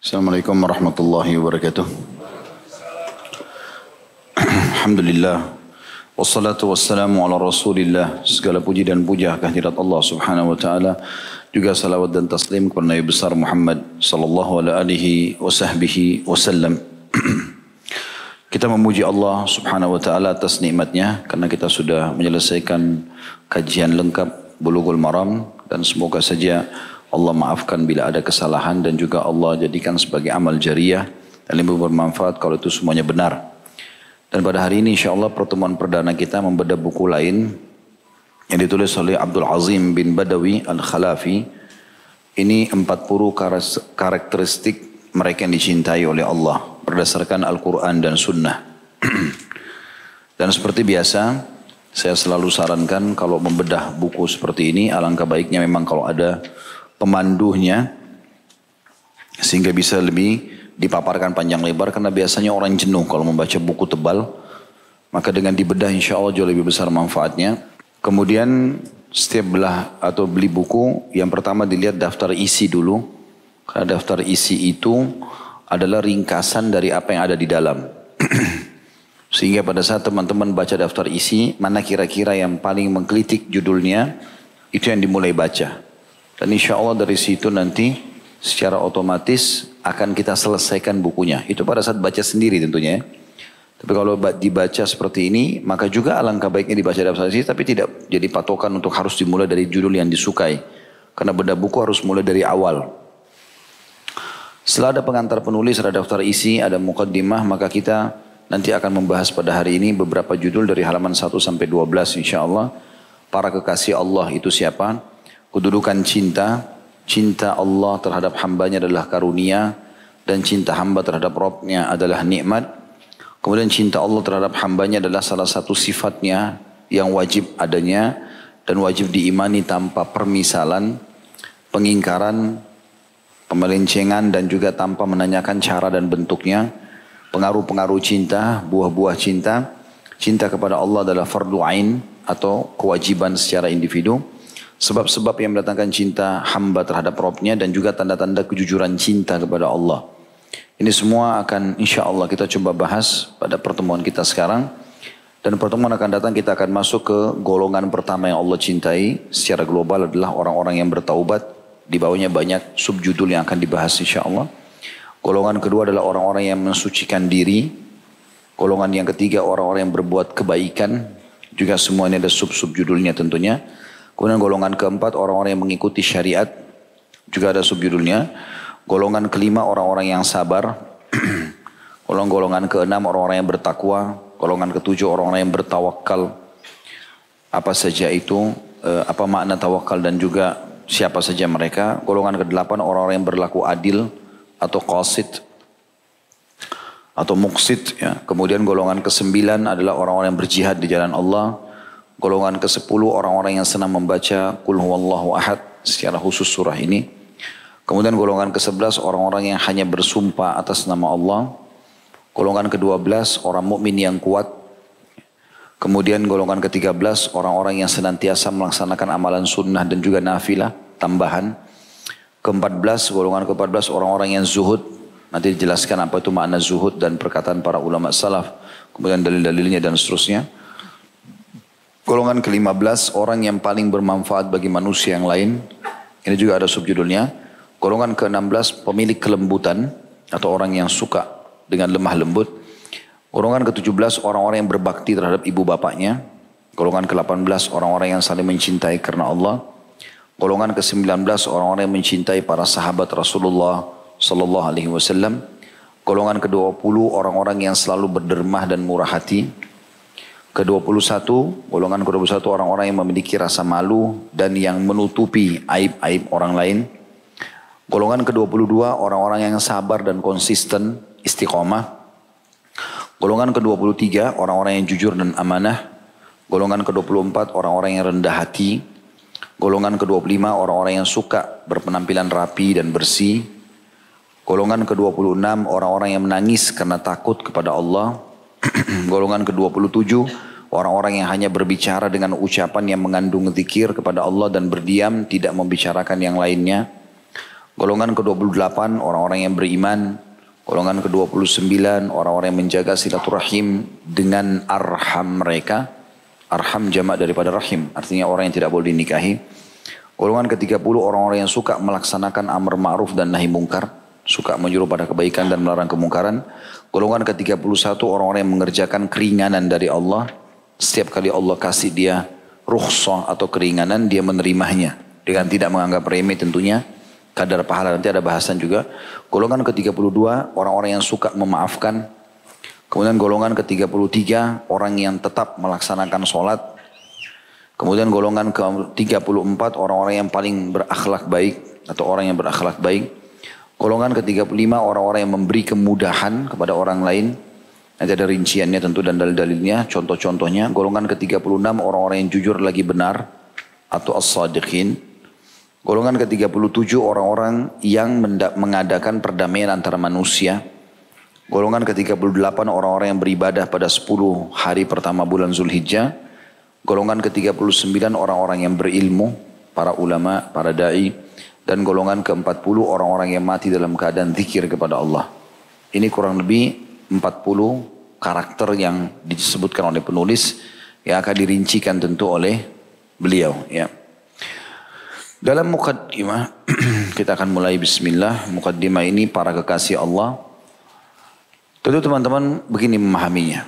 Assalamualaikum warahmatullahi wabarakatuh. Alhamdulillah. Wassalatu wassalamu ala rasulillah. Segala puji dan puja kehadirat Allah subhanahu wa ta'ala. Juga salawat dan taslim kepada Nabi besar Muhammad sallallahu alaihi wasallam. Kita memuji Allah subhanahu wa ta'ala atas nikmatnya. Karena kita sudah menyelesaikan kajian lengkap Bulughul Maram. Dan semoga saja Allah maafkan bila ada kesalahan dan juga Allah jadikan sebagai amal jariyah dan lebih bermanfaat kalau itu semuanya benar. Dan pada hari ini insya Allah pertemuan perdana kita membedah buku lain yang ditulis oleh Abdul Azim bin Badawi Al-Khalafi. Ini 40 karakteristik mereka yang dicintai oleh Allah berdasarkan Al-Quran dan Sunnah. Dan seperti biasa saya selalu sarankan kalau membedah buku seperti ini alangkah baiknya memang kalau ada pemandunya sehingga bisa lebih dipaparkan panjang lebar karena biasanya orang jenuh kalau membaca buku tebal, maka dengan dibedah insya Allah jauh lebih besar manfaatnya. Kemudian setiap belah atau beli buku yang pertama dilihat daftar isi dulu, karena daftar isi itu adalah ringkasan dari apa yang ada di dalam. Sehingga pada saat teman-teman baca daftar isi, mana kira-kira yang paling menggelitik judulnya, itu yang dimulai baca. Dan insya Allah dari situ nanti secara otomatis akan kita selesaikan bukunya. Itu pada saat baca sendiri tentunya. Tapi kalau dibaca seperti ini, maka juga alangkah baiknya dibaca daftar isi, tapi tidak jadi patokan untuk harus dimulai dari judul yang disukai. Karena bedah buku harus mulai dari awal. Setelah ada pengantar penulis, ada daftar isi, ada muqaddimah, maka kita nanti akan membahas pada hari ini beberapa judul dari halaman 1 sampai 12 insya Allah. Para kekasih Allah itu siapa? Kedudukan cinta, cinta Allah terhadap hambanya adalah karunia dan cinta hamba terhadap Rabbnya adalah nikmat. Kemudian cinta Allah terhadap hambanya adalah salah satu sifatnya yang wajib adanya dan wajib diimani tanpa permisalan, pengingkaran, pemelencengan dan juga tanpa menanyakan cara dan bentuknya. Pengaruh-pengaruh cinta, buah-buah cinta. Cinta kepada Allah adalah fardu ain atau kewajiban secara individu. Sebab-sebab yang mendatangkan cinta hamba terhadap Rabbnya dan juga tanda-tanda kejujuran cinta kepada Allah. Ini semua akan insya Allah kita coba bahas pada pertemuan kita sekarang. Dan pertemuan akan datang kita akan masuk ke golongan pertama yang Allah cintai secara global adalah orang-orang yang bertaubat. Di bawahnya banyak subjudul yang akan dibahas insya Allah. Golongan kedua adalah orang-orang yang mensucikan diri. Golongan yang ketiga orang-orang yang berbuat kebaikan. Juga semua ini ada sub-subjudulnya tentunya. Kemudian golongan keempat orang-orang yang mengikuti syariat. Juga ada subjudulnya. Golongan kelima orang-orang yang sabar. Golongan keenam orang-orang yang bertakwa. Golongan ketujuh orang-orang yang bertawakal. Apa saja itu, apa makna tawakal dan juga siapa saja mereka. Golongan kedelapan orang-orang yang berlaku adil atau qasid atau muqsid. Ya. Kemudian golongan kesembilan adalah orang-orang yang berjihad di jalan Allah. Golongan ke-10 orang-orang yang senang membaca Qul huwallahu ahad secara khusus surah ini. Kemudian golongan ke-11 orang-orang yang hanya bersumpah atas nama Allah. Golongan ke-12 orang mukmin yang kuat. Kemudian golongan ke-13 orang-orang yang senantiasa melaksanakan amalan sunnah dan juga nafilah tambahan. Ke-14 golongan ke-14 orang-orang yang zuhud. Nanti dijelaskan apa itu makna zuhud dan perkataan para ulama salaf. Kemudian dalil-dalilnya dan seterusnya. Golongan ke-15 orang yang paling bermanfaat bagi manusia yang lain. Ini juga ada subjudulnya. Golongan ke-16 pemilik kelembutan atau orang yang suka dengan lemah lembut. Golongan ke-17 orang-orang yang berbakti terhadap ibu bapaknya. Golongan ke-18 orang-orang yang saling mencintai karena Allah. Golongan ke-19 orang-orang yang mencintai para sahabat Rasulullah sallallahu alaihi wasallam. Golongan ke-20 orang-orang yang selalu berdermah dan murah hati. Ke-21, golongan ke-21 orang-orang yang memiliki rasa malu dan yang menutupi aib-aib orang lain. Golongan ke-22 orang-orang yang sabar dan konsisten, istiqomah. Golongan ke-23 orang-orang yang jujur dan amanah. Golongan ke-24 orang-orang yang rendah hati. Golongan ke-25 orang-orang yang suka berpenampilan rapi dan bersih. Golongan ke-26 orang-orang yang menangis karena takut kepada Allah. Golongan ke-27 orang-orang yang hanya berbicara dengan ucapan yang mengandung zikir kepada Allah dan berdiam tidak membicarakan yang lainnya. Golongan ke-28 orang-orang yang beriman. Golongan ke-29 orang-orang yang menjaga silaturahim dengan arham mereka. Arham jamak daripada rahim, artinya orang yang tidak boleh dinikahi. Golongan ke-30 orang-orang yang suka melaksanakan amar ma'ruf dan nahi mungkar. Suka menyuruh pada kebaikan dan melarang kemungkaran. Golongan ke-31 orang-orang yang mengerjakan keringanan dari Allah. Setiap kali Allah kasih dia rukhsah atau keringanan, dia menerimanya. Dengan tidak menganggap remeh tentunya. Kadar pahala nanti ada bahasan juga. Golongan ke-32 orang-orang yang suka memaafkan. Kemudian golongan ke-33 orang yang tetap melaksanakan sholat. Kemudian golongan ke-34 orang-orang yang paling berakhlak baik atau orang yang berakhlak baik. Golongan ke-35 orang-orang yang memberi kemudahan kepada orang lain. Nanti ada rinciannya tentu dan dalil-dalilnya, contoh-contohnya. Golongan ke-36 orang-orang yang jujur lagi benar atau as-sadiqin. Golongan ke-37 orang-orang yang mengadakan perdamaian antara manusia. Golongan ke-38 orang-orang yang beribadah pada 10 hari pertama bulan Zulhijjah. Golongan ke-39 orang-orang yang berilmu, para ulama, para da'i. Dan golongan ke-40 orang-orang yang mati dalam keadaan zikir kepada Allah. Ini kurang lebih 40 karakter yang disebutkan oleh penulis yang akan dirincikan tentu oleh beliau. Ya. Dalam mukaddimah, kita akan mulai bismillah. Mukaddimah ini para kekasih Allah. Tentu teman-teman begini memahaminya.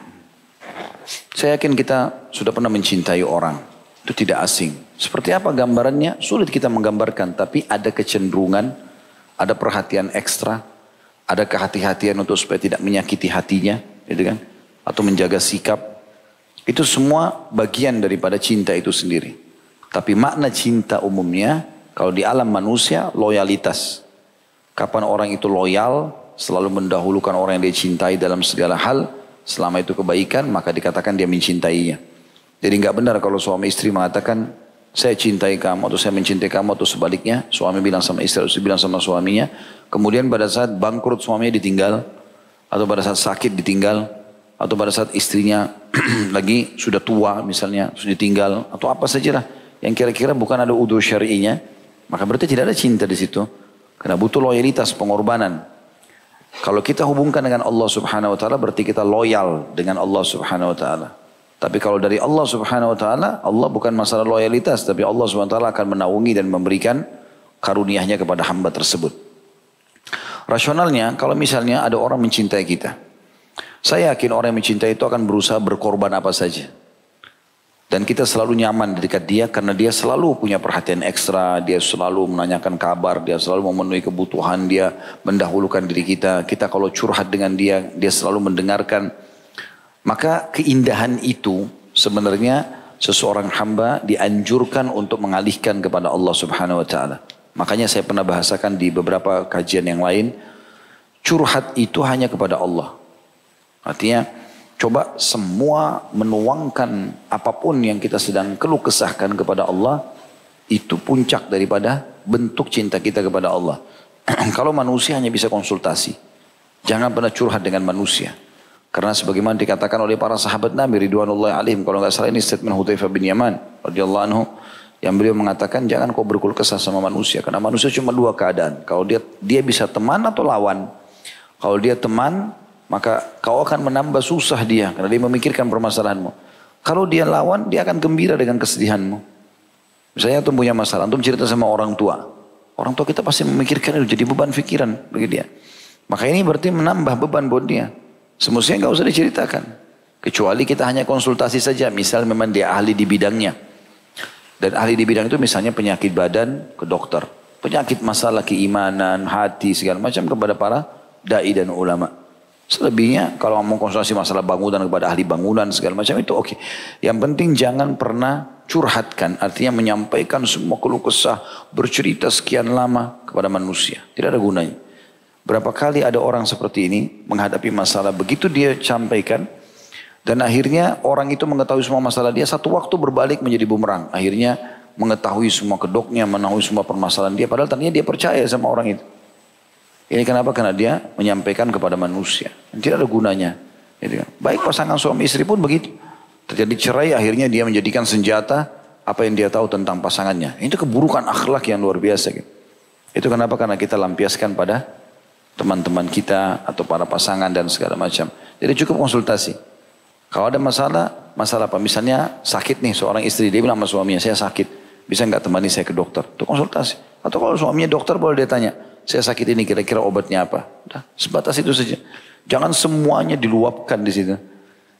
Saya yakin kita sudah pernah mencintai orang. Itu tidak asing. Seperti apa gambarannya? Sulit kita menggambarkan. Tapi ada kecenderungan, ada perhatian ekstra, ada kehati-hatian untuk supaya tidak menyakiti hatinya. Gitu kan? Atau menjaga sikap. Itu semua bagian daripada cinta itu sendiri. Tapi makna cinta umumnya, kalau di alam manusia, loyalitas. Kapan orang itu loyal, selalu mendahulukan orang yang dia cintai dalam segala hal, selama itu kebaikan, maka dikatakan dia mencintainya. Jadi nggak benar kalau suami istri mengatakan, saya cintai kamu, atau saya mencintai kamu, atau sebaliknya, suami bilang sama istri, atau istri bilang sama suaminya, kemudian pada saat bangkrut suaminya ditinggal, atau pada saat sakit ditinggal, atau pada saat istrinya lagi sudah tua misalnya, sudah ditinggal, atau apa sajalah yang kira-kira bukan ada udzur syar'inya, maka berarti tidak ada cinta di situ. Karena butuh loyalitas, pengorbanan. Kalau kita hubungkan dengan Allah Subhanahu wa taala berarti kita loyal dengan Allah Subhanahu wa taala. Tapi kalau dari Allah Subhanahu wa taala, Allah bukan masalah loyalitas, tapi Allah Subhanahu wa taala akan menaungi dan memberikan karunia-Nya kepada hamba tersebut. Rasionalnya, kalau misalnya ada orang mencintai kita, saya yakin orang yang mencintai itu akan berusaha berkorban apa saja. Dan kita selalu nyaman di dekat dia karena dia selalu punya perhatian ekstra, dia selalu menanyakan kabar, dia selalu memenuhi kebutuhan, dia mendahulukan diri kita. Kita kalau curhat dengan dia, dia selalu mendengarkan. Maka keindahan itu sebenarnya seseorang hamba dianjurkan untuk mengalihkan kepada Allah Subhanahu wa taala. Makanya saya pernah bahasakan di beberapa kajian yang lain, curhat itu hanya kepada Allah. Artinya coba semua menuangkan apapun yang kita sedang keluh kesahkan kepada Allah. Itu puncak daripada bentuk cinta kita kepada Allah. Kalau manusia hanya bisa konsultasi. Jangan pernah curhat dengan manusia. Karena sebagaimana dikatakan oleh para sahabat Nabi Ridwanullahi alaihim. Kalau nggak salah ini statement Hudzaifah bin Yaman radhiyallahu anhu. Yang beliau mengatakan jangan kau berkeluh kesah sama manusia. Karena manusia cuma dua keadaan. Kalau dia bisa teman atau lawan. Kalau dia teman, maka kau akan menambah susah dia. Karena dia memikirkan permasalahanmu. Kalau dia lawan, dia akan gembira dengan kesedihanmu. Misalnya antum punya masalah, antum cerita sama orang tua. Orang tua kita pasti memikirkan itu jadi beban pikiran bagi dia. Maka ini berarti menambah beban buat dia. Semestinya nggak usah diceritakan. Kecuali kita hanya konsultasi saja. Misal memang dia ahli di bidangnya. Dan ahli di bidang itu misalnya penyakit badan ke dokter. Penyakit masalah keimanan, hati, segala macam kepada para da'i dan ulama. Selebihnya kalau mau konsultasi masalah bangunan kepada ahli bangunan segala macam itu oke. Yang penting jangan pernah curhatkan. Artinya menyampaikan semua keluh kesah, bercerita sekian lama kepada manusia. Tidak ada gunanya. Berapa kali ada orang seperti ini menghadapi masalah begitu dia sampaikan. Dan akhirnya orang itu mengetahui semua masalah dia. Satu waktu berbalik menjadi bumerang. Akhirnya mengetahui semua kedoknya, mengetahui semua permasalahan dia. Padahal ternyata dia percaya sama orang itu. Ini kenapa? Karena dia menyampaikan kepada manusia. Tidak ada gunanya. Baik pasangan suami istri pun begitu. Terjadi cerai akhirnya dia menjadikan senjata apa yang dia tahu tentang pasangannya. Itu keburukan akhlak yang luar biasa. Itu kenapa? Karena kita lampiaskan pada teman-teman kita atau para pasangan dan segala macam. Jadi cukup konsultasi. Kalau ada masalah apa? Misalnya sakit nih seorang istri, dia bilang sama suaminya, saya sakit, bisa nggak temani saya ke dokter? Itu konsultasi. Atau kalau suaminya dokter boleh dia tanya, saya sakit ini kira-kira obatnya apa? Udah, sebatas itu saja. Jangan semuanya diluapkan di situ.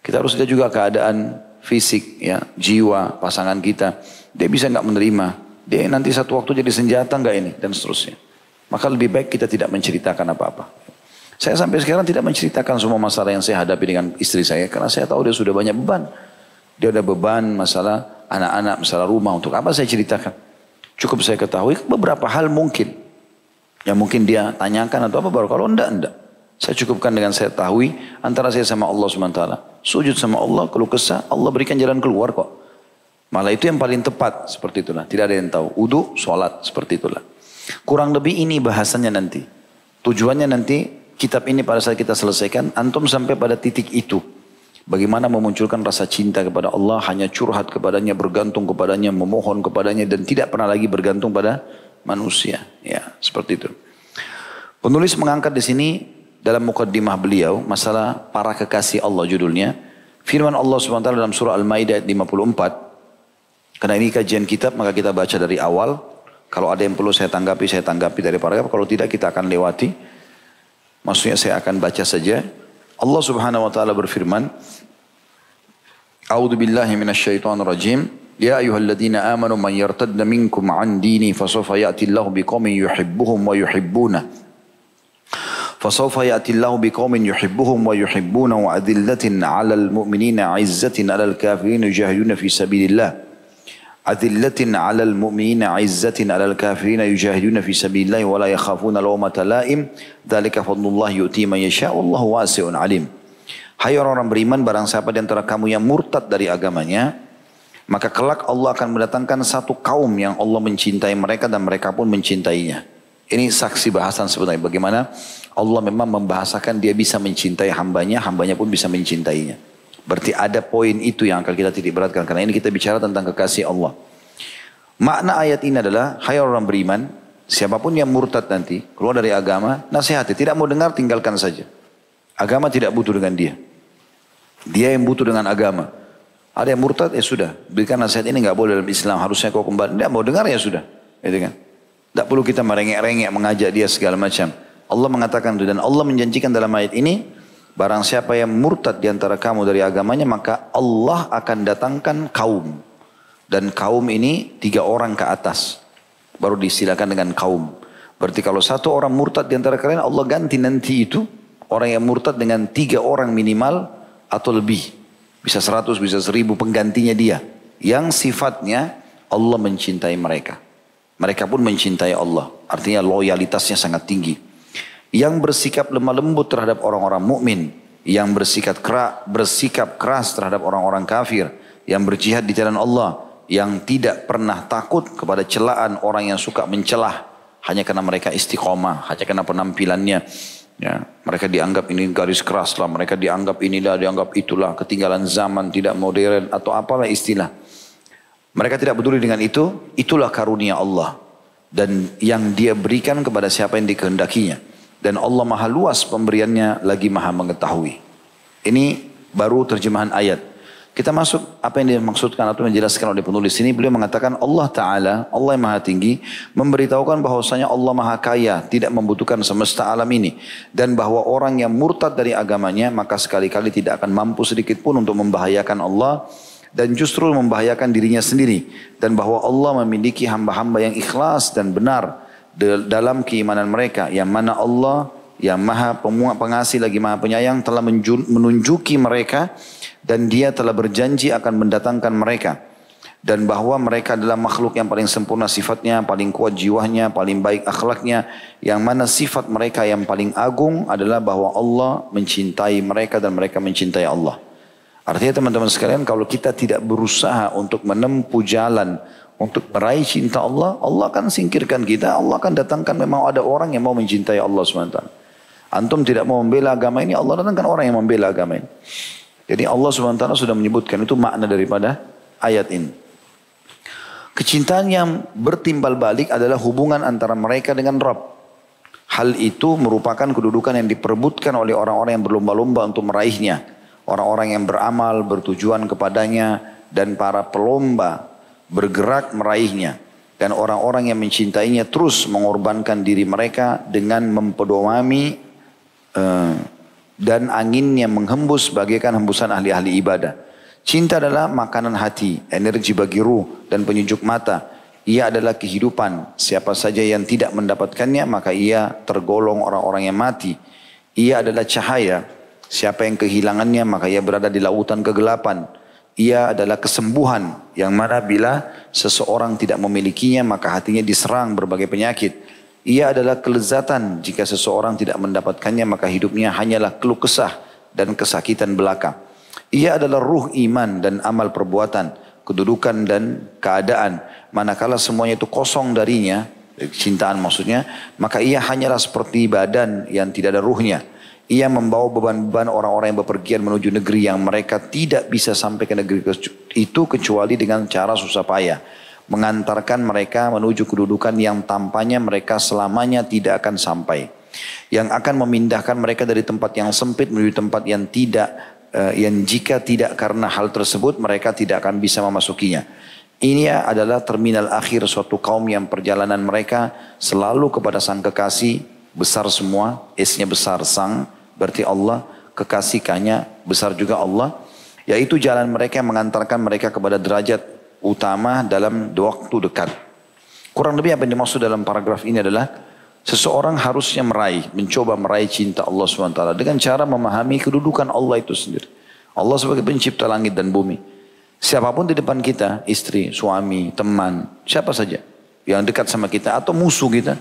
Kita harus lihat juga keadaan fisik, ya, jiwa pasangan kita. Dia bisa nggak menerima? Dia nanti satu waktu jadi senjata nggak ini? Dan seterusnya. Maka lebih baik kita tidak menceritakan apa-apa. Saya sampai sekarang tidak menceritakan semua masalah yang saya hadapi dengan istri saya. Karena saya tahu dia sudah banyak beban. Dia ada beban masalah anak-anak, masalah rumah. Untuk apa saya ceritakan? Cukup saya ketahui beberapa hal mungkin. Yang mungkin dia tanyakan atau apa baru. Kalau enggak. Saya cukupkan dengan saya tahu antara saya sama Allah SWT. Sujud sama Allah, keluh kesah, Allah berikan jalan keluar kok. Malah itu yang paling tepat, seperti itulah. Tidak ada yang tahu. Wudu, sholat, seperti itulah. Kurang lebih ini bahasannya nanti. Tujuannya nanti, kitab ini pada saat kita selesaikan, antum sampai pada titik itu. Bagaimana memunculkan rasa cinta kepada Allah, hanya curhat kepadanya, bergantung kepadanya, memohon kepadanya, dan tidak pernah lagi bergantung pada manusia. Ya, seperti itu. Penulis mengangkat di sini, dalam mukaddimah beliau, masalah para kekasih Allah judulnya. Firman Allah SWT dalam surah Al-Maidah ayat 54. Karena ini kajian kitab, maka kita baca dari awal. Kalau ada yang perlu saya tanggapi dari paragraf. Kalau tidak kita akan lewati. Maksudnya saya akan baca saja. Allah Subhanahu wa taala berfirman, A'udzu billahi minasyaitonir rajim. Ya ayyuhalladzina amanu man yartadda minkum 'an dini fasawfa ya'ti Allahu biqaumin yuhibbuhum wa yuhibbuna. فسوف يأتي الله بقوم يحبهم ويحبونه وأذلة على المؤمنين عزة على الكافرين يجاهدون في سبيل الله أذلة على المؤمنين عزة على الكافرين يجاهدون في سبيل الله ولا يخافون لومة لائم ذلك فضل الله يؤتي من يشاء والله واسع عليم. Hai orang-orang beriman, barang siapa di antara kamu yang murtad dari agamanya, maka kelak Allah akan mendatangkan satu kaum yang Allah mencintai mereka dan mereka pun mencintainya. Ini saksi bahasan sebenarnya bagaimana Allah memang membahasakan dia bisa mencintai hambanya, hambanya pun bisa mencintainya. Berarti ada poin itu yang akan kita titik beratkan. Karena ini kita bicara tentang kekasih Allah. Makna ayat ini adalah, hai orang beriman, siapapun yang murtad nanti, keluar dari agama, nasihati. Tidak mau dengar, tinggalkan saja. Agama tidak butuh dengan dia. Dia yang butuh dengan agama. Ada yang murtad, ya sudah. Berikan nasihat ini nggak boleh dalam Islam. Harusnya kau kembali. Tidak mau dengar, ya sudah. Gitu kan? Tidak perlu kita merengek-rengek mengajak dia segala macam. Allah mengatakan itu dan Allah menjanjikan dalam ayat ini, barang siapa yang murtad di antara kamu dari agamanya, maka Allah akan datangkan kaum. Dan kaum ini 3 orang ke atas. Baru disilakan dengan kaum. Berarti kalau 1 orang murtad di antara kalian, Allah ganti nanti itu orang yang murtad dengan 3 orang minimal atau lebih. Bisa 100, bisa 1000 penggantinya dia. Yang sifatnya Allah mencintai mereka. Mereka pun mencintai Allah. Artinya loyalitasnya sangat tinggi. Yang bersikap lemah lembut terhadap orang-orang mukmin, yang bersikap keras terhadap orang-orang kafir, yang berjihad di jalan Allah, yang tidak pernah takut kepada celaan orang yang suka mencelah hanya karena mereka istiqomah, hanya karena penampilannya. Ya, mereka dianggap ini garis keras lah, mereka dianggap inilah, dianggap itulah, ketinggalan zaman, tidak modern atau apalah istilah. Mereka tidak peduli dengan itu, itulah karunia Allah. Dan yang dia berikan kepada siapa yang dikehendakinya. Dan Allah maha luas pemberiannya, lagi maha mengetahui. Ini baru terjemahan ayat. Kita masuk apa yang dimaksudkan atau menjelaskan oleh penulis ini. Beliau mengatakan Allah Ta'ala, Allah yang maha tinggi, memberitahukan bahwasanya Allah maha kaya, tidak membutuhkan semesta alam ini. Dan bahwa orang yang murtad dari agamanya, maka sekali-kali tidak akan mampu sedikit pun untuk membahayakan Allah. Dan justru membahayakan dirinya sendiri. Dan bahwa Allah memiliki hamba-hamba yang ikhlas dan benar dalam keimanan mereka. Yang mana Allah yang maha pengasih lagi maha penyayang telah menunjuki mereka. Dan dia telah berjanji akan mendatangkan mereka. Dan bahwa mereka adalah makhluk yang paling sempurna sifatnya, paling kuat jiwanya, paling baik akhlaknya. Yang mana sifat mereka yang paling agung adalah bahwa Allah mencintai mereka dan mereka mencintai Allah. Artinya teman-teman sekalian, kalau kita tidak berusaha untuk menempuh jalan untuk meraih cinta Allah, Allah akan singkirkan kita, Allah akan datangkan memang ada orang yang mau mencintai Allah SWT. Antum tidak mau membela agama ini, Allah datangkan orang yang membela agama ini. Jadi Allah SWT sudah menyebutkan, itu makna daripada ayat ini. Kecintaan yang bertimbal balik adalah hubungan antara mereka dengan Rabb. Hal itu merupakan kedudukan yang diperebutkan oleh orang-orang yang berlomba-lomba untuk meraihnya. Orang-orang yang beramal, bertujuan kepadanya, dan para pelomba bergerak meraihnya. Dan orang-orang yang mencintainya terus mengorbankan diri mereka dengan mempedomani dan anginnya menghembus bagaikan hembusan ahli-ahli ibadah. Cinta adalah makanan hati, energi bagi ruh dan penyejuk mata. Ia adalah kehidupan. Siapa saja yang tidak mendapatkannya maka ia tergolong orang-orang yang mati. Ia adalah cahaya. Siapa yang kehilangannya maka ia berada di lautan kegelapan. Ia adalah kesembuhan yang mana bila seseorang tidak memilikinya maka hatinya diserang berbagai penyakit. Ia adalah kelezatan jika seseorang tidak mendapatkannya maka hidupnya hanyalah keluh kesah dan kesakitan belaka. Ia adalah ruh iman dan amal perbuatan, kedudukan dan keadaan. Manakala semuanya itu kosong darinya, cintaan maksudnya, maka ia hanyalah seperti badan yang tidak ada ruhnya. Ia membawa beban-beban orang-orang yang bepergian menuju negeri yang mereka tidak bisa sampai ke negeri itu kecuali dengan cara susah payah. Mengantarkan mereka menuju kedudukan yang tampaknya mereka selamanya tidak akan sampai. Yang akan memindahkan mereka dari tempat yang sempit menuju tempat yang jika tidak karena hal tersebut mereka tidak akan bisa memasukinya. Ini adalah terminal akhir suatu kaum yang perjalanan mereka selalu kepada sang kekasih besar semua, S-nya besar sang berarti Allah, kekasih K-nya besar juga Allah, yaitu jalan mereka yang mengantarkan mereka kepada derajat utama dalam waktu dekat. Kurang lebih apa yang dimaksud dalam paragraf ini adalah seseorang harusnya mencoba meraih cinta Allah SWT dengan cara memahami kedudukan Allah itu sendiri. Allah sebagai pencipta langit dan bumi. Siapapun di depan kita, istri, suami, teman, siapa saja yang dekat sama kita atau musuh kita,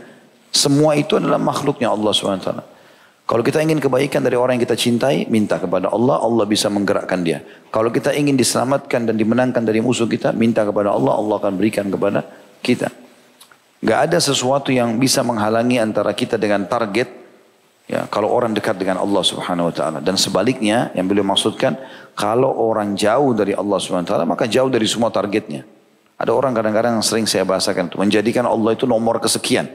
semua itu adalah makhluknya Allah SWT. Kalau kita ingin kebaikan dari orang yang kita cintai, minta kepada Allah, Allah bisa menggerakkan dia. Kalau kita ingin diselamatkan dan dimenangkan dari musuh kita, minta kepada Allah, Allah akan berikan kepada kita. Gak ada sesuatu yang bisa menghalangi antara kita dengan target. Ya, kalau orang dekat dengan Allah Subhanahu Wa Taala dan sebaliknya yang beliau maksudkan, kalau orang jauh dari Allah Subhanahu Wa Taala maka jauh dari semua targetnya. Ada orang kadang-kadang yang sering saya bahasakan itu menjadikan Allah itu nomor kesekian.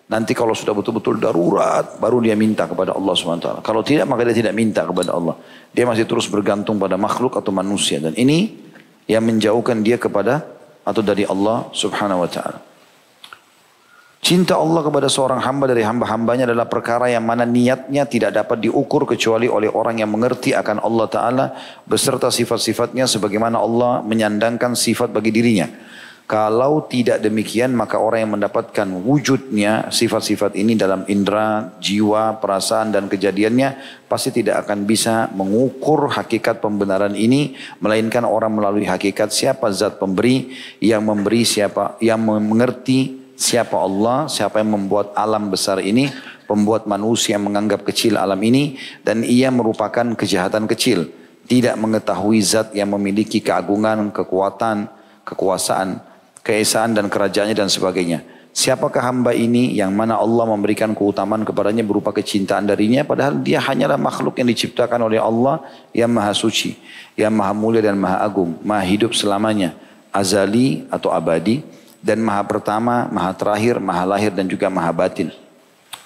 Nanti kalau sudah betul-betul darurat baru dia minta kepada Allah Subhanahu Wa Taala. Kalau tidak maka dia tidak minta kepada Allah. Dia masih terus bergantung pada makhluk atau manusia dan ini yang menjauhkan dia kepada atau dari Allah Subhanahu Wa Taala. Cinta Allah kepada seorang hamba dari hamba-hambanya adalah perkara yang mana niatnya tidak dapat diukur kecuali oleh orang yang mengerti akan Allah Ta'ala beserta sifat-sifatnya sebagaimana Allah menyandangkan sifat bagi dirinya. Kalau tidak demikian maka orang yang mendapatkan wujudnya sifat-sifat ini dalam indera, jiwa, perasaan dan kejadiannya pasti tidak akan bisa mengukur hakikat pembenaran ini melainkan orang melalui hakikat siapa zat pemberi, yang memberi siapa, yang mengerti siapa Allah, siapa yang membuat alam besar ini, pembuat manusia yang menganggap kecil alam ini, dan ia merupakan kejahatan kecil. Tidak mengetahui zat yang memiliki keagungan, kekuatan, kekuasaan, keesaan dan kerajaannya dan sebagainya. Siapakah hamba ini yang mana Allah memberikan keutamaan kepadanya berupa kecintaan darinya, padahal dia hanyalah makhluk yang diciptakan oleh Allah yang maha suci, yang maha mulia dan maha agung, maha hidup selamanya, azali atau abadi, dan maha pertama, maha terakhir, maha lahir dan juga maha batin.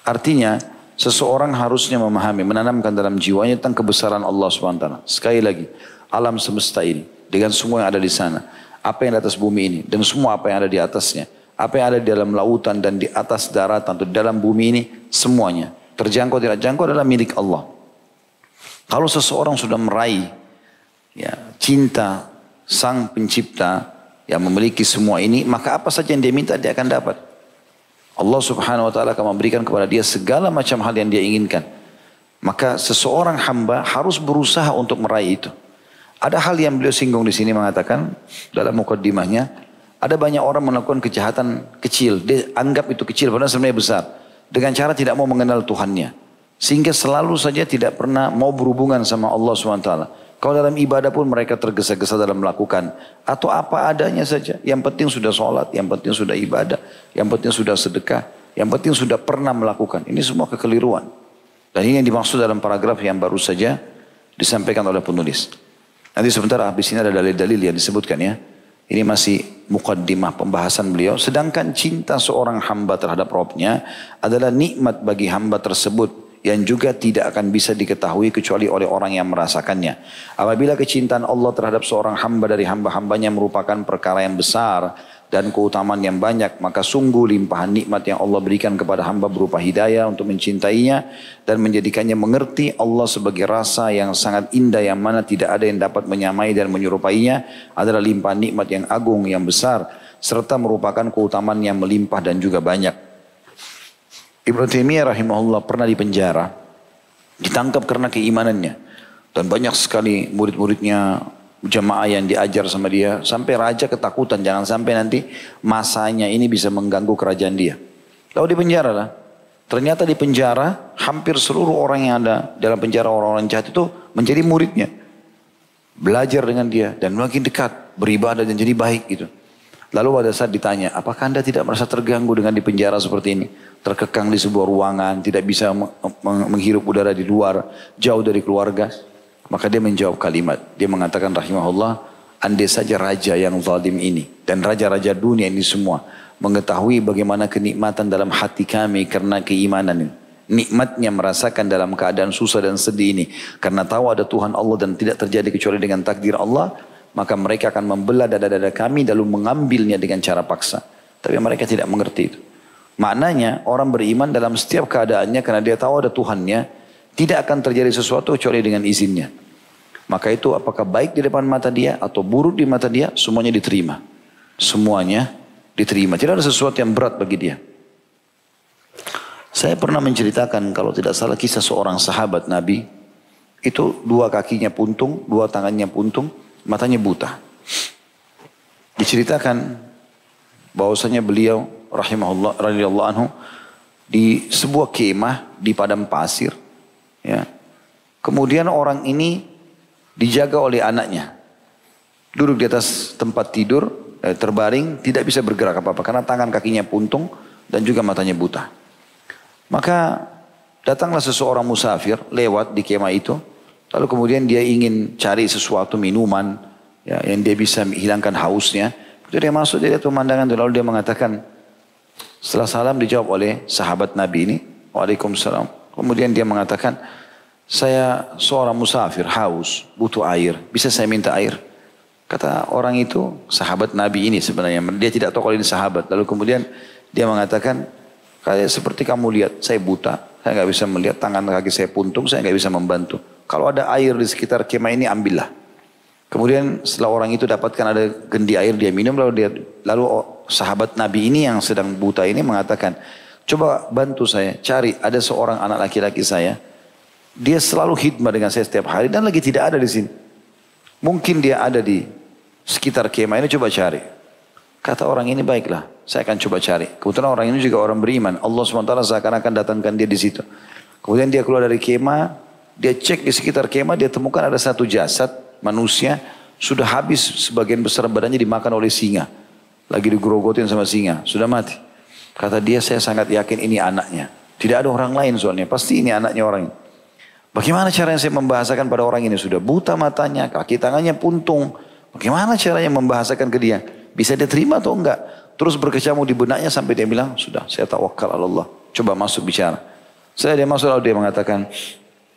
Artinya seseorang harusnya memahami, menanamkan dalam jiwanya tentang kebesaran Allah SWT. Sekali lagi, alam semesta ini dengan semua yang ada di sana, apa yang di atas bumi ini dan semua apa yang ada di atasnya, apa yang ada di dalam lautan dan di atas daratan atau di dalam bumi ini, semuanya terjangkau tidak jangkau adalah milik Allah. Kalau seseorang sudah meraih cinta sang pencipta yang memiliki semua ini, maka apa saja yang dia minta dia akan dapat. Allah Subhanahu Wa Taala akan memberikan kepada dia segala macam hal yang dia inginkan. Maka seseorang hamba harus berusaha untuk meraih itu. Ada hal yang beliau singgung di sini mengatakan dalam mukaddimahnya, ada banyak orang melakukan kejahatan kecil, dia anggap itu kecil padahal sebenarnya besar, dengan cara tidak mau mengenal Tuhannya, sehingga selalu saja tidak pernah mau berhubungan sama Allah Subhanahu Wa Taala. Kalau dalam ibadah pun mereka tergesa-gesa dalam melakukan atau apa adanya saja. Yang penting sudah sholat, yang penting sudah ibadah, yang penting sudah sedekah, yang penting sudah pernah melakukan. Ini semua kekeliruan. Dan ini yang dimaksud dalam paragraf yang baru saja disampaikan oleh penulis. Nanti sebentar habis ini ada dalil-dalil yang disebutkan ya. Ini masih mukaddimah pembahasan beliau. Sedangkan cinta seorang hamba terhadap Rabbnya adalah nikmat bagi hamba tersebut yang juga tidak akan bisa diketahui kecuali oleh orang yang merasakannya. Apabila kecintaan Allah terhadap seorang hamba dari hamba-hambanya merupakan perkara yang besar dan keutamaan yang banyak, maka sungguh limpahan nikmat yang Allah berikan kepada hamba berupa hidayah untuk mencintainya dan menjadikannya mengerti Allah sebagai rasa yang sangat indah yang mana tidak ada yang dapat menyamai dan menyerupainya adalah limpahan nikmat yang agung yang besar serta merupakan keutamaan yang melimpah dan juga banyak. Ibnu Taimiyah rahimahullah pernah dipenjara, ditangkap karena keimanannya dan banyak sekali murid-muridnya, jamaah yang diajar sama dia, sampai raja ketakutan jangan sampai nanti masanya ini bisa mengganggu kerajaan dia. Lalu dipenjara lah. Ternyata di penjara hampir seluruh orang yang ada dalam penjara, orang-orang jahat itu menjadi muridnya. Belajar dengan dia dan makin dekat, beribadah dan jadi baik gitu. Lalu pada saat ditanya, apakah anda tidak merasa terganggu dengan di penjara seperti ini? Terkekang di sebuah ruangan, tidak bisa menghirup udara di luar, jauh dari keluarga. Maka dia menjawab kalimat, dia mengatakan rahimahullah, andai saja raja yang zalim ini dan raja-raja dunia ini semua mengetahui bagaimana kenikmatan dalam hati kami karena keimanan ini. Nikmatnya merasakan dalam keadaan susah dan sedih ini. Karena tahu ada Tuhan Allah dan tidak terjadi kecuali dengan takdir Allah. Maka mereka akan membelah dada-dada kami lalu mengambilnya dengan cara paksa. Tapi mereka tidak mengerti itu. Maknanya orang beriman dalam setiap keadaannya karena dia tahu ada Tuhannya. Tidak akan terjadi sesuatu kecuali dengan izinnya. Maka itu apakah baik di depan mata dia atau buruk di mata dia, semuanya diterima. Semuanya diterima. Tidak ada sesuatu yang berat bagi dia. Saya pernah menceritakan kalau tidak salah kisah seorang sahabat Nabi. Itu dua kakinya puntung, dua tangannya puntung, matanya buta. Diceritakan bahwasanya beliau rahimahullah radhiyallahu anhu di sebuah kemah di padang pasir. Ya. Kemudian orang ini dijaga oleh anaknya. Duduk di atas tempat tidur, terbaring, tidak bisa bergerak apa-apa. Karena tangan kakinya puntung dan juga matanya buta. Maka datanglah seseorang musafir lewat di kemah itu. Lalu kemudian dia ingin cari sesuatu minuman ya, yang dia bisa hilangkan hausnya. Itu dia masuk, dia lihat pemandangan itu. Lalu dia mengatakan, setelah salam dijawab oleh sahabat Nabi ini. Waalaikumsalam. Kemudian dia mengatakan, saya seorang musafir, haus, butuh air. Bisa saya minta air? Kata orang itu, sahabat Nabi ini sebenarnya. Dia tidak tahu kalau ini sahabat. Lalu kemudian dia mengatakan, kayak seperti kamu lihat, saya buta. Saya nggak bisa melihat, tangan kaki saya puntung, saya nggak bisa membantu. Kalau ada air di sekitar kemah ini, ambillah. Kemudian setelah orang itu dapatkan ada gendi air, dia minum. Lalu sahabat Nabi ini yang sedang buta ini mengatakan, coba bantu saya, cari ada seorang anak laki-laki saya. Dia selalu khidmat dengan saya setiap hari dan lagi tidak ada di sini. Mungkin dia ada di sekitar kemah ini, coba cari. Kata orang ini, baiklah, saya akan coba cari. Kebetulan orang ini juga orang beriman. Allah SWT seakan-akan datangkan dia di situ. Kemudian dia keluar dari kemah, dia cek di sekitar kemah, dia temukan ada satu jasad manusia, sudah habis sebagian besar badannya dimakan oleh singa. Lagi digerogotin sama singa, sudah mati. Kata dia, saya sangat yakin ini anaknya. Tidak ada orang lain soalnya. Pasti ini anaknya orang ini. Bagaimana caranya saya membahasakan pada orang ini? Sudah buta matanya, kaki tangannya puntung. Bagaimana caranya membahasakan ke dia? Bisa dia terima atau enggak? Terus berkecamuk di benaknya sampai dia bilang, sudah saya tawakal Allah. Coba masuk bicara. Dia masuk lalu dia mengatakan,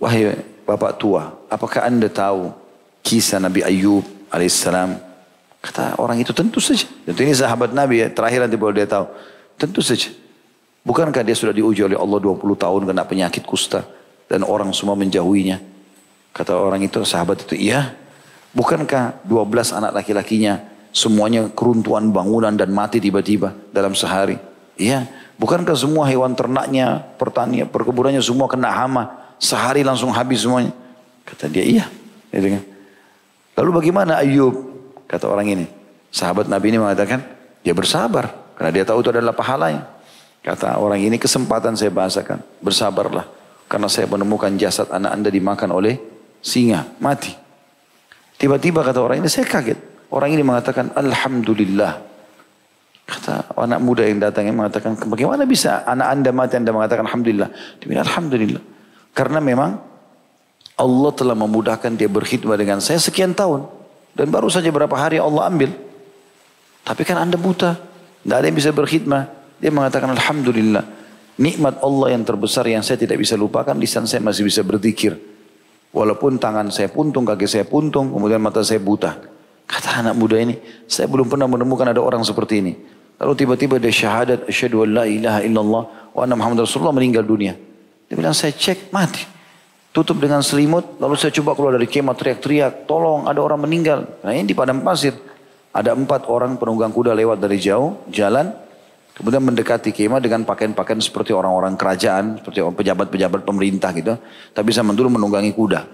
wahai bapak tua, apakah anda tahu kisah Nabi Ayub alaihissalam? Kata orang itu, tentu saja. Tentu ini sahabat Nabi ya, terakhir nanti boleh dia tahu. Tentu saja. Bukankah dia sudah diuji oleh Allah 20 tahun kena penyakit kusta. Dan orang semua menjauhinya. Kata orang itu, sahabat itu, iya. Bukankah 12 anak laki-lakinya semuanya keruntuhan bangunan dan mati tiba-tiba dalam sehari? Iya. Bukankah semua hewan ternaknya, pertanian, perkebunannya semua kena hama. Sehari langsung habis semuanya. Kata dia, iya. Lalu bagaimana Ayub? Kata orang ini. Sahabat Nabi ini mengatakan, dia bersabar. Karena dia tahu itu adalah pahalanya. Kata orang ini, kesempatan saya bahasakan. Bersabarlah. Karena saya menemukan jasad anak anda dimakan oleh singa. Mati. Tiba-tiba kata orang ini, saya kaget. Orang ini mengatakan, Alhamdulillah. Kata anak muda yang datang yang mengatakan, bagaimana bisa anak anda mati, anda mengatakan Alhamdulillah. Dia bilang, Alhamdulillah. Karena memang Allah telah memudahkan dia berkhidmat dengan saya sekian tahun. Dan baru saja berapa hari Allah ambil. Tapi kan Anda buta. Tidak ada yang bisa berkhidmah. Dia mengatakan Alhamdulillah. Nikmat Allah yang terbesar yang saya tidak bisa lupakan. Lisan saya masih bisa berzikir. Walaupun tangan saya puntung, kaki saya puntung. Kemudian mata saya buta. Kata anak muda ini. Saya belum pernah menemukan ada orang seperti ini. Lalu tiba-tiba dia syahadat. Asyhadu an la ilaha illallah. Wa anna Muhammad Rasulullah, meninggal dunia. Dia bilang saya cek mati. Tutup dengan selimut. Lalu saya coba keluar dari kemah teriak-teriak. Tolong ada orang meninggal. Nah ini di padang pasir. Ada 4 orang penunggang kuda lewat dari jauh, jalan. Kemudian mendekati kemah dengan pakaian-pakaian seperti orang-orang kerajaan, seperti pejabat-pejabat pemerintah gitu. Tapi zaman dulu menunggangi kuda.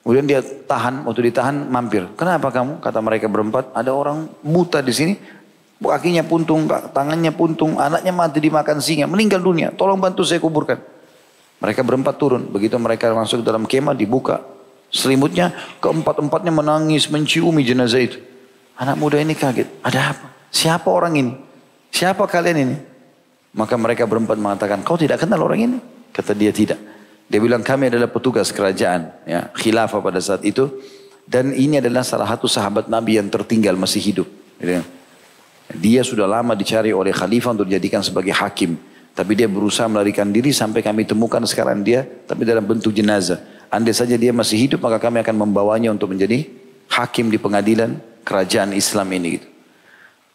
Kemudian dia tahan, waktu ditahan mampir. Kenapa kamu? Kata mereka berempat, ada orang buta di sini. Kakinya puntung, tangannya puntung, anaknya mati dimakan singa, meninggal dunia. Tolong bantu saya kuburkan. Mereka berempat turun. Begitu mereka masuk dalam kemah, dibuka selimutnya. Keempat-empatnya menangis, menciumi jenazah itu. Anak muda ini kaget. Ada apa? Siapa orang ini? Siapa kalian ini? Maka mereka berempat mengatakan, kau tidak kenal orang ini? Kata dia tidak. Dia bilang kami adalah petugas kerajaan. Ya, khilafah pada saat itu. Dan ini adalah salah satu sahabat Nabi yang tertinggal masih hidup. Dia sudah lama dicari oleh khalifah untuk dijadikan sebagai hakim. Tapi dia berusaha melarikan diri sampai kami temukan sekarang dia. Tapi dalam bentuk jenazah. Andai saja dia masih hidup maka kami akan membawanya untuk menjadi hakim di pengadilan kerajaan Islam ini gitu.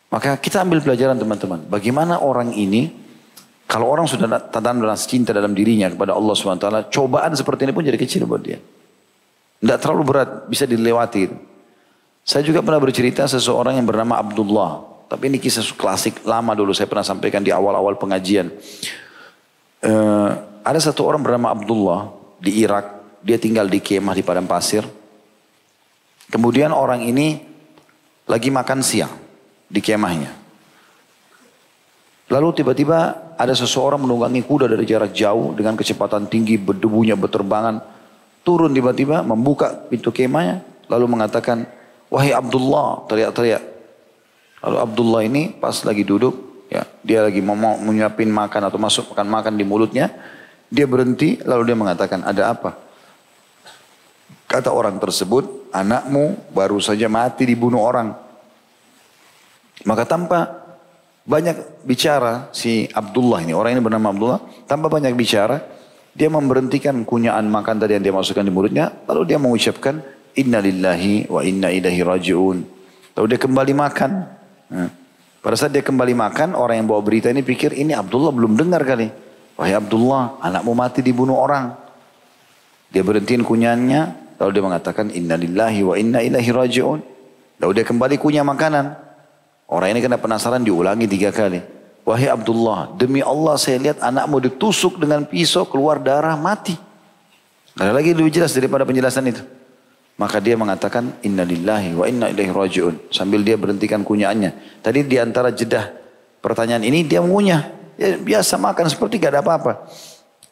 Maka kita ambil pelajaran teman-teman. Bagaimana orang ini, kalau orang sudah tanam dalam cinta dalam dirinya kepada Allah SWT, cobaan seperti ini pun jadi kecil buat dia. Tidak terlalu berat, bisa dilewati gitu. Saya juga pernah bercerita seseorang yang bernama Abdullah. Tapi ini kisah klasik lama dulu saya pernah sampaikan di awal-awal pengajian. Ada satu orang bernama Abdullah di Irak. Dia tinggal di kemah di padang pasir. Kemudian orang ini lagi makan siang di kemahnya. Lalu tiba-tiba ada seseorang menunggangi kuda dari jarak jauh dengan kecepatan tinggi, berdebunya berterbangan. Turun tiba-tiba, membuka pintu kemahnya, lalu mengatakan, wahai Abdullah, teriak-teriak. Lalu Abdullah ini pas lagi duduk, ya, dia lagi mau menyiapin makan atau masukkan makan di mulutnya. Dia berhenti, lalu dia mengatakan, ada apa? Kata orang tersebut, anakmu baru saja mati dibunuh orang. Maka tanpa banyak bicara si Abdullah ini, orang ini bernama Abdullah, tanpa banyak bicara, dia memberhentikan kunyaan makan tadi yang dia masukkan di mulutnya, lalu dia mengucapkan, Inna lillahi wa inna ilaihi raji'un. Lalu dia kembali makan. Nah, pada saat dia kembali makan, orang yang bawa berita ini pikir, ini Abdullah belum dengar kali. Wahai Abdullah, anakmu mati dibunuh orang. Dia berhentiin kunyaannya. Lalu dia mengatakan inna lillahi wa inna ilaihi raji'un. Lalu dia kembali kunyah makanan. Orang ini kena penasaran diulangi 3 kali. Wahai Abdullah, demi Allah saya lihat anakmu ditusuk dengan pisau keluar darah mati. Ada lagi lebih jelas daripada penjelasan itu. Maka dia mengatakan inna lillahi wa inna ilaihi raji'un. Sambil dia berhentikan kunyaannya. Tadi di antara jedah pertanyaan ini dia mengunyah. Ya, biasa makan seperti gak ada apa-apa.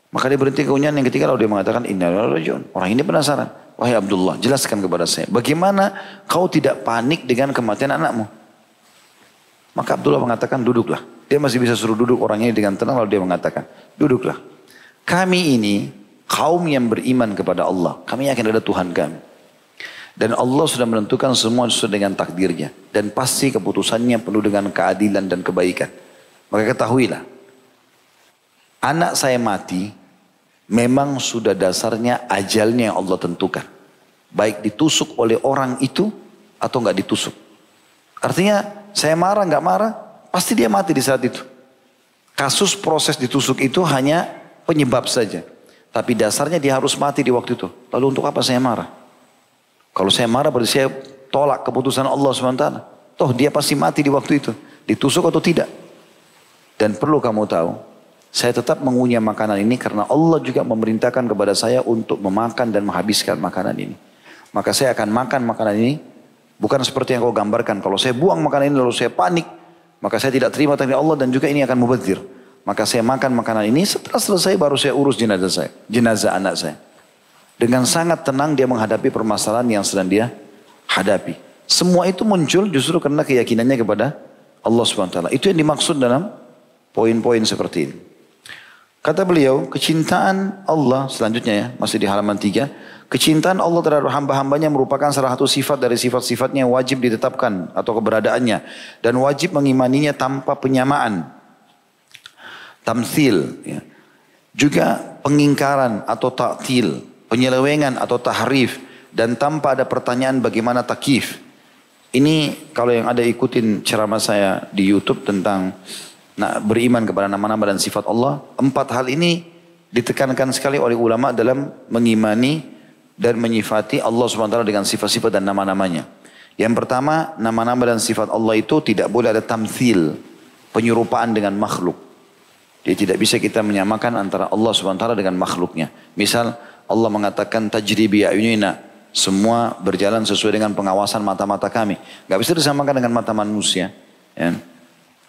Maka dia berhenti kunyahan yang ketiga lalu dia mengatakan inna lillahi wa inna ilaihi raji'un. Orang ini penasaran. Wahai Abdullah, jelaskan kepada saya. Bagaimana kau tidak panik dengan kematian anakmu? Maka Abdullah mengatakan duduklah. Dia masih bisa suruh duduk orang ini dengan tenang. Lalu dia mengatakan duduklah. Kami ini kaum yang beriman kepada Allah. Kami yakin ada Tuhan kami. Dan Allah sudah menentukan semua sesuai dengan takdirnya. Dan pasti keputusannya penuh dengan keadilan dan kebaikan. Maka ketahuilah. Anak saya mati. Memang sudah dasarnya ajalnya yang Allah tentukan. Baik ditusuk oleh orang itu atau enggak ditusuk. Artinya saya marah enggak marah, pasti dia mati di saat itu. Kasus proses ditusuk itu hanya penyebab saja. Tapi dasarnya dia harus mati di waktu itu. Lalu untuk apa saya marah? Kalau saya marah berarti saya tolak keputusan Allah SWT. Toh dia pasti mati di waktu itu. Ditusuk atau tidak. Dan perlu kamu tahu. Saya tetap mengunyah makanan ini karena Allah juga memerintahkan kepada saya untuk memakan dan menghabiskan makanan ini. Maka saya akan makan makanan ini. Bukan seperti yang kau gambarkan. Kalau saya buang makanan ini lalu saya panik. Maka saya tidak terima takdir Allah dan juga ini akan mubadzir. Maka saya makan makanan ini. Setelah selesai baru saya urus jenazah saya. Jenazah anak saya. Dengan sangat tenang dia menghadapi permasalahan yang sedang dia hadapi. Semua itu muncul justru karena keyakinannya kepada Allah SWT. Itu yang dimaksud dalam poin-poin seperti ini. Kata beliau, kecintaan Allah, selanjutnya ya, masih di halaman 3. Kecintaan Allah terhadap hamba-hambanya merupakan salah satu sifat dari sifat-sifatnya yang wajib ditetapkan atau keberadaannya. Dan wajib mengimaninya tanpa penyamaan. Tamthil. Ya. Juga pengingkaran atau ta'til. Penyelewengan atau tahrif. Dan tanpa ada pertanyaan bagaimana takif. Ini kalau yang ada ikutin ceramah saya di YouTube tentang beriman kepada nama-nama dan sifat Allah. 4 hal ini ditekankan sekali oleh ulama dalam mengimani dan menyifati Allah SWT dengan sifat-sifat dan nama-namanya. Yang pertama, nama-nama dan sifat Allah itu tidak boleh ada tamthil, penyerupaan dengan makhluk. Jadi tidak bisa kita menyamakan antara Allah SWT dengan makhluknya. Misal Allah mengatakan tajri bi a'yunina, semua berjalan sesuai dengan pengawasan mata-mata kami. Gak bisa disamakan dengan mata manusia. Ya.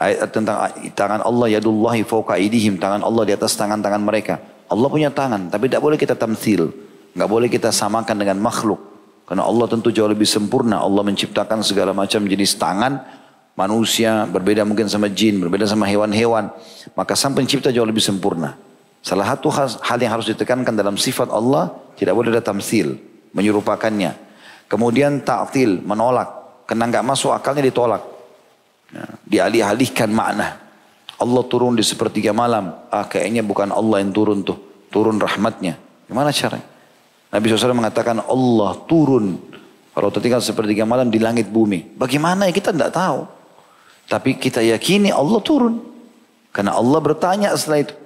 Ayat tentang tangan Allah, yadullahi fawqa aydihim, tangan Allah di atas tangan-tangan mereka. Allah punya tangan, tapi tidak boleh kita tamthil. Tidak boleh kita samakan dengan makhluk. Karena Allah tentu jauh lebih sempurna. Allah menciptakan segala macam jenis tangan. Manusia berbeda mungkin sama jin, berbeda sama hewan-hewan. Maka sang pencipta jauh lebih sempurna. Salah satu hal yang harus ditekankan dalam sifat Allah, tidak boleh ada tamthil, menyerupakannya. Kemudian ta'til, menolak. Karena nggak masuk akalnya ditolak. Ya, dialih-alihkan makna. Allah turun di sepertiga malam. Kayaknya bukan Allah yang turun tuh. Turun rahmatnya. Gimana caranya? Nabi SAW mengatakan Allah turun. Kalau tertinggal sepertiga malam di langit bumi. Bagaimana ya kita tidak tahu. Tapi kita yakini Allah turun. Karena Allah bertanya setelah itu.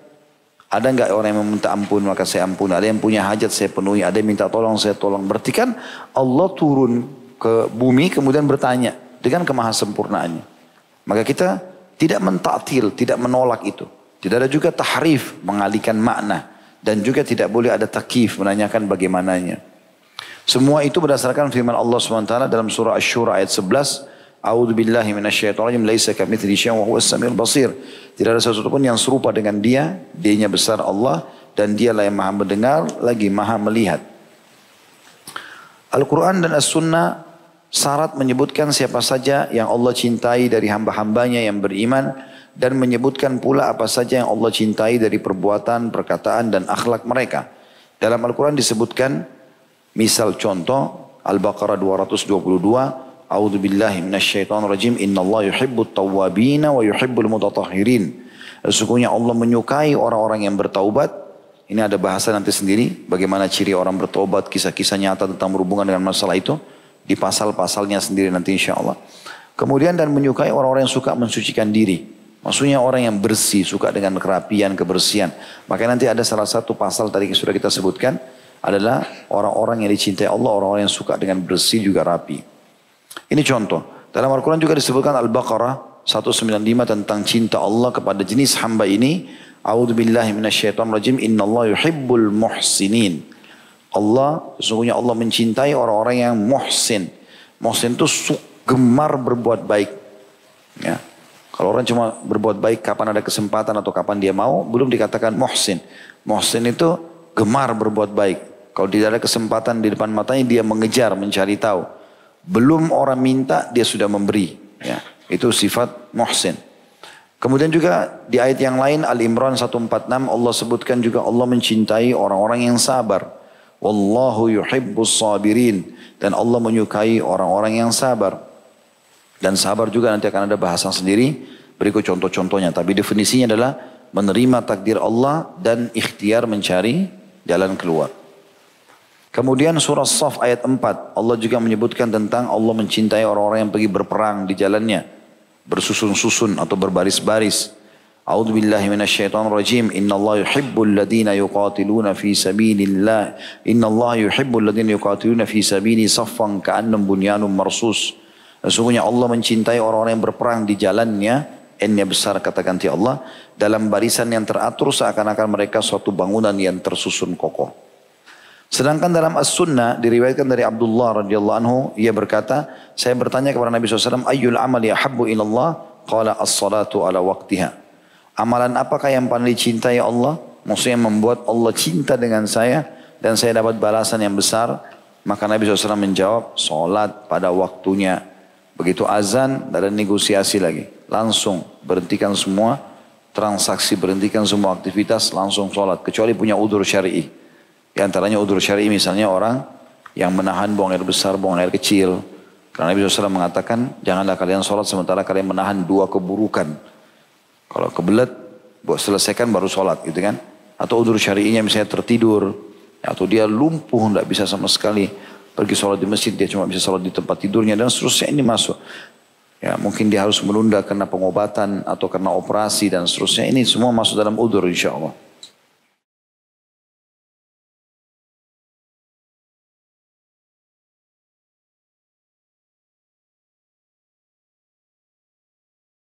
Ada enggak orang yang meminta ampun maka saya ampun. Ada yang punya hajat saya penuhi. Ada yang minta tolong saya tolong. Berarti kan Allah turun ke bumi kemudian bertanya. Dengan kemahasempurnaannya. Maka kita tidak mentaktil, tidak menolak itu. Tidak ada juga tahrif, mengalihkan makna. Dan juga tidak boleh ada takif, menanyakan bagaimananya. Semua itu berdasarkan firman Allah SWT dalam surah Asy-Syura ayat 11. A'udzu billahi minasyaitonir rajim, laisa kamitslihi syai'un wa huwas samiul basir. Tidak ada sesuatu pun yang serupa dengan dia, dianya besar Allah dan dialah yang Maha mendengar lagi Maha melihat. Al-Quran dan As-Sunnah syarat menyebutkan siapa saja yang Allah cintai dari hamba-hambanya yang beriman dan menyebutkan pula apa saja yang Allah cintai dari perbuatan, perkataan dan akhlak mereka. Dalam Al-Quran disebutkan misal contoh Al-Baqarah 222, A'udzu billahi minasyaitonir rajim, innallaha yuhibbut tawwabin wa yuhibbul mutatahhirin. Sesungguhnya Allah menyukai orang-orang yang bertaubat. Ini ada bahasa nanti sendiri bagaimana ciri orang bertaubat, kisah-kisah nyata tentang berhubungan dengan masalah itu. Di pasal-pasalnya sendiri nanti insya Allah. Kemudian dan menyukai orang-orang yang suka mensucikan diri. Maksudnya orang yang bersih, suka dengan kerapian, kebersihan. Maka nanti ada salah satu pasal tadi yang sudah kita sebutkan. Adalah orang-orang yang dicintai Allah, orang-orang yang suka dengan bersih juga rapi. Ini contoh. Dalam Al-Quran juga disebutkan Al-Baqarah 195 tentang cinta Allah kepada jenis hamba ini. A'udzu billahi minasyaitonir rajim, innallaha yuhibbul muhsinin. Sesungguhnya Allah mencintai orang-orang yang muhsin. Muhsin itu gemar berbuat baik. Ya. Kalau orang cuma berbuat baik kapan ada kesempatan atau kapan dia mau, belum dikatakan muhsin. Muhsin itu gemar berbuat baik. Kalau tidak ada kesempatan di depan matanya, dia mengejar, mencari tahu. Belum orang minta, dia sudah memberi. Ya. Itu sifat muhsin. Kemudian juga di ayat yang lain, Al-Imran 146, Allah sebutkan juga Allah mencintai orang-orang yang sabar. Wallahu yuhibbus sabirin. Dan Allah menyukai orang-orang yang sabar. Dan sabar juga nanti akan ada bahasa sendiri. Berikut contoh-contohnya. Tapi definisinya adalah menerima takdir Allah dan ikhtiar mencari jalan keluar. Kemudian surah Shaf ayat 4. Allah juga menyebutkan tentang Allah mencintai orang-orang yang pergi berperang di jalannya. Bersusun-susun atau berbaris-baris. A'udzu billahi minasyaitonir rajim. Innallaha yuhibbul ladzina yuqatiluna fi sabilillah. Innallaha yuhibbul ladzina yuqatiluna fi sabili saffan ka'annahum bunyanun marsus. Sesungguhnya Allah mencintai orang-orang yang berperang di jalannya. N-nya besar kata ganti Allah. Dalam barisan yang teratur seakan-akan mereka suatu bangunan yang tersusun kokoh. Sedangkan dalam As-Sunnah diriwayatkan dari Abdullah radhiyallahu anhu. Ia berkata, saya bertanya kepada Nabi SAW. Ayyul amali ahabbu ilallah? Qala as-salatu ala waqtiha. Amalan apakah yang paling dicintai Allah? Maksudnya membuat Allah cinta dengan saya dan saya dapat balasan yang besar. Maka Nabi SAW menjawab, salat pada waktunya. Begitu azan, tidak ada negosiasi lagi. Langsung berhentikan semua, transaksi, berhentikan semua aktivitas, langsung sholat. Kecuali punya udzur syar'i. Di antaranya udzur syar'i misalnya orang yang menahan buang air besar, buang air kecil. Karena Nabi SAW mengatakan, janganlah kalian sholat sementara kalian menahan dua keburukan. Kalau kebelet, buat selesaikan baru sholat gitu kan. Atau udzur syar'inya misalnya tertidur. Atau dia lumpuh, tidak bisa sama sekali pergi sholat di masjid, dia cuma bisa sholat di tempat tidurnya dan seterusnya, ini masuk. Ya, mungkin dia harus menunda karena pengobatan atau karena operasi dan seterusnya. Ini semua masuk dalam udzur insya Allah.